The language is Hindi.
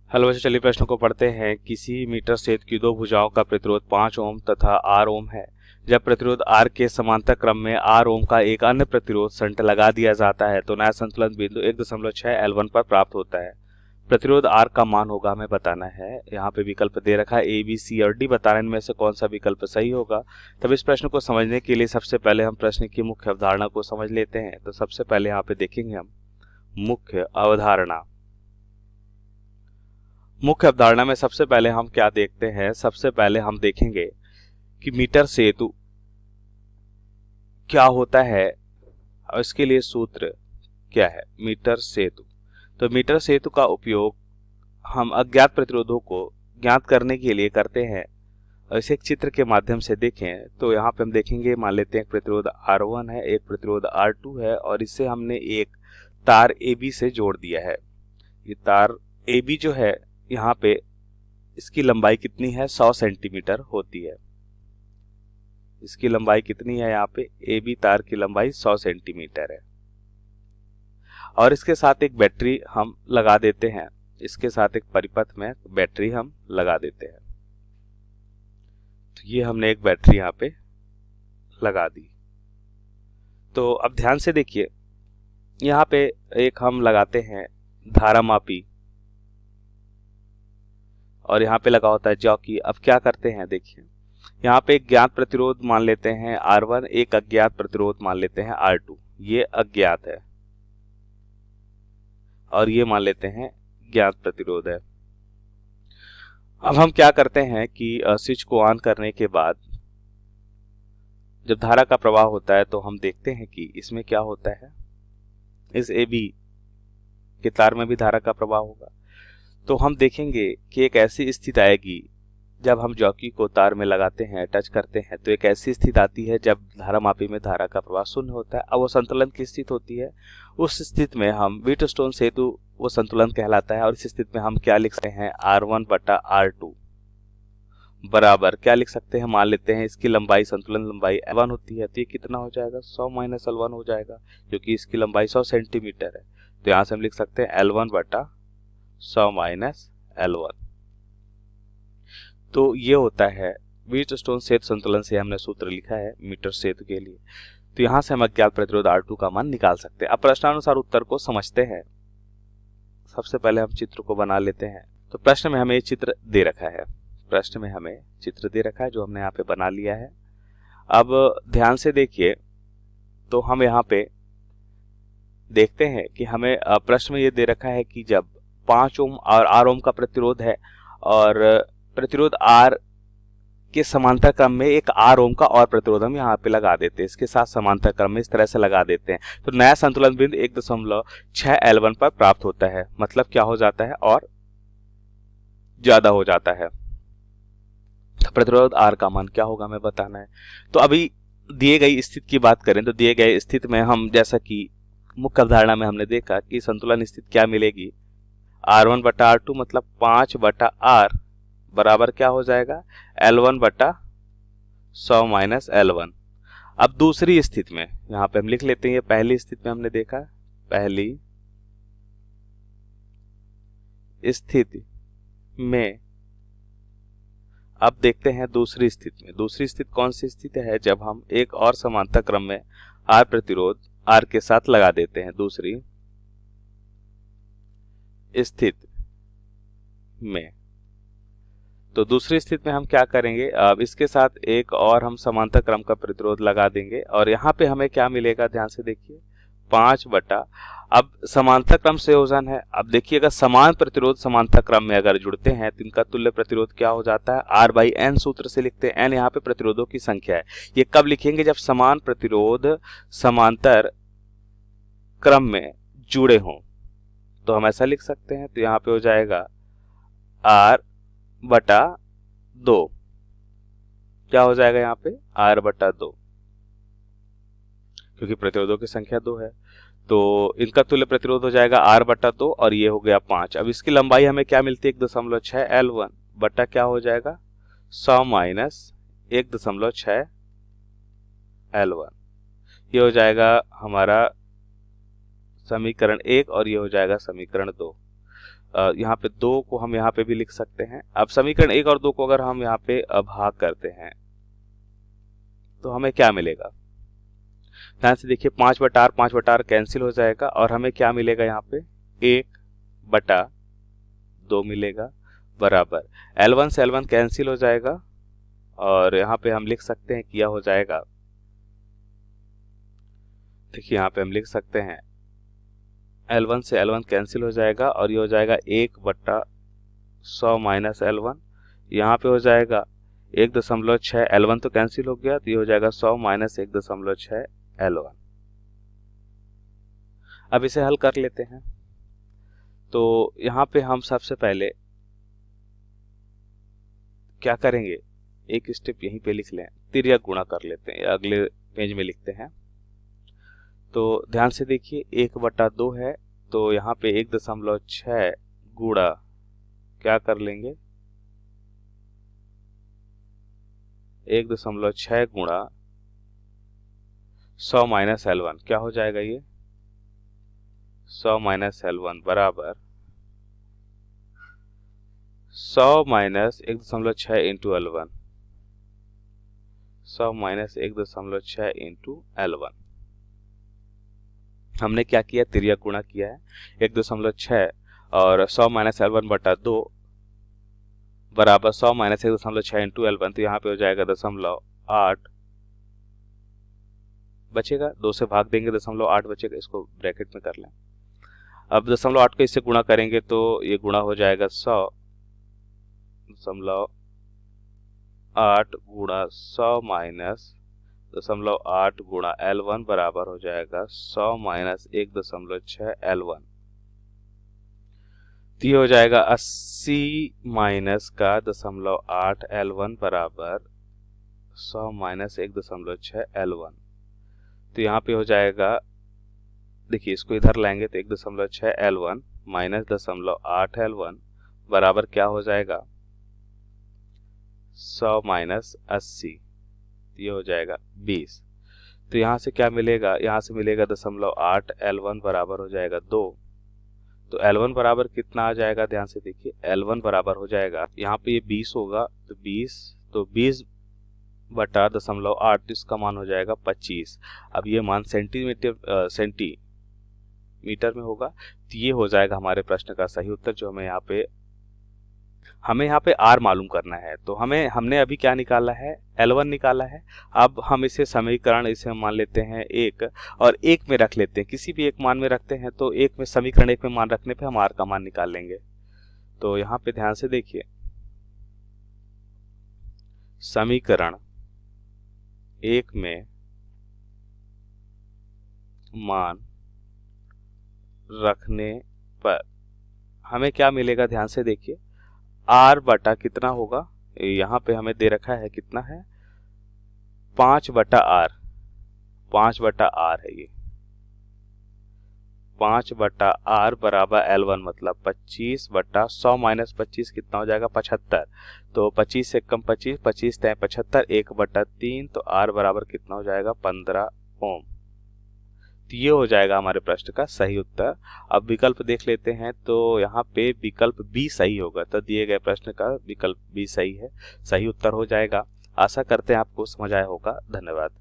हेलो बच्चों, चलिए प्रश्न को पढ़ते हैं। किसी मीटर सेतु की दो भुजाओं का प्रतिरोध 5 ओम तथा R ओम है। जब प्रतिरोध R के समांतर क्रम में R ओम का एक अन्य प्रतिरोध संट लगा दिया जाता है तो नया संतुलन बिंदु 1.6 L1 पर प्राप्त होता है। प्रतिरोध R का मान होगा हमें बताना है। यहाँ पे विकल्प दे रखा है A, B, C और D। बताना इनमें से कौन सा विकल्प सही होगा। तब इस प्रश्न को समझने के लिए सबसे पहले हम प्रश्न की मुख्य अवधारणा को समझ लेते हैं। तो सबसे पहले यहाँ पे देखेंगे हम मुख्य अवधारणा। मुख्य अवधारणा में सबसे पहले हम क्या देखते हैं, सबसे पहले हम देखेंगे कि मीटर सेतु क्या होता है और इसके लिए सूत्र क्या है। मीटर सेतु, तो मीटर सेतु का उपयोग हम अज्ञात प्रतिरोधों को ज्ञात करने के लिए करते हैं। और इसे एक चित्र के माध्यम से देखें तो यहाँ पे हम देखेंगे, मान लेते हैं एक प्रतिरोध R1 है, एक प्रतिरोध R2 है और इससे हमने एक तार AB से जोड़ दिया है। ये तार AB जो है यहाँ पे इसकी लंबाई कितनी है, 100 सेंटीमीटर होती है। इसकी लंबाई कितनी है, यहाँ पे AB तार की लंबाई 100 सेंटीमीटर है। और इसके साथ एक बैटरी हम लगा देते हैं, इसके साथ एक परिपथ में बैटरी हम लगा देते हैं। तो ये हमने एक बैटरी यहाँ पे लगा दी। तो अब ध्यान से देखिए, यहाँ पे एक हम लगाते हैं धारामापी और यहाँ पे लगा होता है जॉकी। अब क्या करते हैं, देखिए यहाँ पे एक ज्ञात प्रतिरोध मान लेते हैं R1, एक अज्ञात प्रतिरोध मान लेते हैं R2। ये अज्ञात है और ये मान लेते हैं ज्ञात प्रतिरोध है। अब हम क्या करते हैं कि स्विच को ऑन करने के बाद जब धारा का प्रवाह होता है तो हम देखते हैं कि इसमें क्या होता है, इस AB के तार में भी धारा का प्रवाह होगा। तो हम देखेंगे कि एक ऐसी स्थिति आएगी जब हम जॉकी को तार में लगाते हैं, टच करते हैं, तो एक ऐसी स्थिति आती है जब धारामापी में धारा का प्रवाह शून्य होता है। अब वो संतुलन की स्थिति होती है। उस स्थिति में हम व्हीटस्टोन सेतु वो संतुलन कहलाता है। और इस स्थिति में हम क्या लिख सकते हैं, R1/R2 बराबर क्या लिख सकते हैं, मान लेते हैं इसकी लंबाई, संतुलन लंबाई L1 होती है। तो ये कितना हो जाएगा, 100 - L1 हो जाएगा, क्योंकि इसकी लंबाई 100 सेंटीमीटर है। तो यहाँ से हम लिख सकते हैं L1/100 - L1। तो ये होता है व्हीटस्टोन सेतु संतुलन से हमने सूत्र लिखा है मीटर सेतु के लिए। तो यहाँ से हम अज्ञात प्रतिरोध R2 का मान निकाल सकते हैं। अब प्रश्नानुसार उत्तर को समझते हैं। सबसे पहले हम चित्र को बना लेते हैं। तो प्रश्न में हमें ये चित्र दे रखा है, प्रश्न में हमें चित्र दे रखा है जो हमने यहाँ पे बना लिया है। अब ध्यान से देखिए, तो हम यहाँ पे देखते हैं कि हमें प्रश्न में ये दे रखा है कि जब 5 ओम और R ओम का प्रतिरोध है और प्रतिरोध R के समांतर क्रम में एक R ओम का और प्रतिरोध हम यहाँ पे लगा देते हैं, इसके साथ समांतर क्रम में इस तरह से लगा देते हैं। तो नया संतुलन बिंदु 1.6 L1 पर प्राप्त होता है। मतलब क्या हो जाता है, और ज्यादा हो जाता है। तो प्रतिरोध R का मान क्या होगा हमें बताना है। तो अभी दिए गई स्थिति की बात करें तो दिए गए स्थिति में हम, जैसा कि मुख्य अवधारणा में हमने देखा कि संतुलन स्थिति क्या मिलेगी, R1/R2 मतलब 5/R बराबर क्या हो जाएगा, L1/100 - L1। अब दूसरी स्थिति में यहाँ पे हम लिख लेते हैं, पहली स्थिति में हमने देखा, पहली स्थिति में। अब देखते हैं दूसरी स्थिति में। दूसरी स्थिति कौन सी स्थिति है, जब हम एक और समांतर क्रम में R प्रतिरोध R के साथ लगा देते हैं। दूसरी स्थिति में, तो दूसरी स्थिति में हम क्या करेंगे, अब इसके साथ एक और हम समांतर क्रम का प्रतिरोध लगा देंगे और यहाँ पे हमें क्या मिलेगा, ध्यान से देखिए, 5 अब समांतर क्रम संयोजन है। अब देखिए, अगर समान प्रतिरोध समांतर क्रम में अगर जुड़ते हैं तो इनका तुल्य प्रतिरोध क्या हो जाता है, R/N सूत्र से लिखते हैं। N यहाँ पे प्रतिरोधों की संख्या है। ये कब लिखेंगे, जब समान प्रतिरोध समांतर क्रम में जुड़े हों, तो हम ऐसा लिख सकते हैं। तो यहाँ पे हो जाएगा R/2, क्या हो जाएगा यहाँ पे, R/2, क्योंकि प्रतिरोधों की संख्या 2 है। तो इनका तुल्य प्रतिरोध हो जाएगा R/2 और ये हो गया 5। अब इसकी लंबाई हमें क्या मिलती है, 1.6 L1 बटा क्या हो जाएगा, 100 - 1.6 L1। ये हो जाएगा हमारा समीकरण 1 और ये हो जाएगा समीकरण 2। यहाँ पे 2 को हम यहाँ पे भी लिख सकते हैं। अब समीकरण 1 और 2 को अगर हम यहाँ पे भाग करते हैं तो हमें क्या मिलेगा, ध्यान से देखिए, 5/r कैंसिल हो जाएगा और हमें क्या मिलेगा, यहाँ पे 1/2 मिलेगा, बराबर L1 से L1 कैंसिल हो जाएगा और यहाँ पे हम लिख सकते हैं कि यह हो जाएगा, देखिए यहाँ पे हम लिख सकते हैं L1 से L1 कैंसिल हो जाएगा और ये हो जाएगा 1/100 माइनस L1, यहाँ पे हो जाएगा 1.6, L1 तो कैंसिल हो गया तो ये हो जाएगा 100 माइनस 1.6 L1। अब इसे हल कर लेते हैं। तो यहाँ पे हम सबसे पहले क्या करेंगे, एक स्टेप यहीं पे लिख लें, तिर्यक गुणा कर लेते हैं, अगले पेज में लिखते हैं। तो ध्यान से देखिए 1/2 है तो यहाँ पे 1.6 गुणा क्या कर लेंगे, 1.6 गुणा 100 माइनस L1, क्या हो जाएगा ये 100 माइनस L1 बराबर 100 minus 1.6 into L1, 100 minus 1.6 into L1। हमने क्या किया, तिर्यक गुणा किया है, 1.6 और 100 माइनस L1/2 बराबर 100 माइनस 1.6 इंटू L1, तो यहाँ पे हो जाएगा 0.8 बचेगा, 2 से भाग देंगे 0.8 बचेगा, इसको ब्रैकेट में कर लें। अब 0.8 को इससे गुणा करेंगे तो ये गुणा हो जाएगा 100.8 गुणा 100 माइनस 0.8 गुणा L1 बराबर हो जाएगा 100 माइनस 1.6 L1, तो ये हो जाएगा 80 माइनस का 0.8 L1 बराबर 100 माइनस 1.6 L1। तो यहाँ पे हो जाएगा, देखिए इसको इधर लाएंगे तो 1.6 L1 माइनस 0.8 L1 बराबर क्या हो जाएगा 100 माइनस 80, ये हो जाएगा 20। तो यहाँ से क्या मिलेगा, यहाँ से मिलेगा 0.8 L1 बराबर हो जाएगा 2, तो L1 बराबर कितना आ जाएगा, ध्यान से देखिए L1 बराबर हो जाएगा, यहाँ पे ये 20 होगा तो 20/0.8, इसका मान हो जाएगा 25। अब ये मान सेंटीमीटर में होगा, तो ये हो जाएगा हमारे प्रश्न का सही उत्तर, जो हमें यहाँ पे R मालूम करना है। तो हमने अभी क्या निकाला है, L1 निकाला है। अब हम इसे समीकरण, इसे मान लेते हैं 1 और 1 में रख लेते हैं, किसी भी एक मान में रखते हैं तो 1 में समीकरण 1 में मान रखने पे हम R का मान निकाल लेंगे। तो यहाँ पे ध्यान से देखिए, समीकरण 1 में मान रखने पर हमें क्या मिलेगा, ध्यान से देखिए R बटा कितना होगा, यहाँ पे हमें दे रखा है कितना है 5/R, 5/R है ये, 5/R बराबर L1 मतलब 25/100 माइनस 25 कितना हो जाएगा 75, तो 25 से कम 25, 25 तय 75, 1/3, तो R बराबर कितना हो जाएगा 15 ओम। तो ये हो जाएगा हमारे प्रश्न का सही उत्तर। अब विकल्प देख लेते हैं, तो यहाँ पे विकल्प बी सही होगा, तो दिए गए प्रश्न का विकल्प बी सही है, सही उत्तर हो जाएगा। आशा करते हैं आपको समझ आया होगा। धन्यवाद।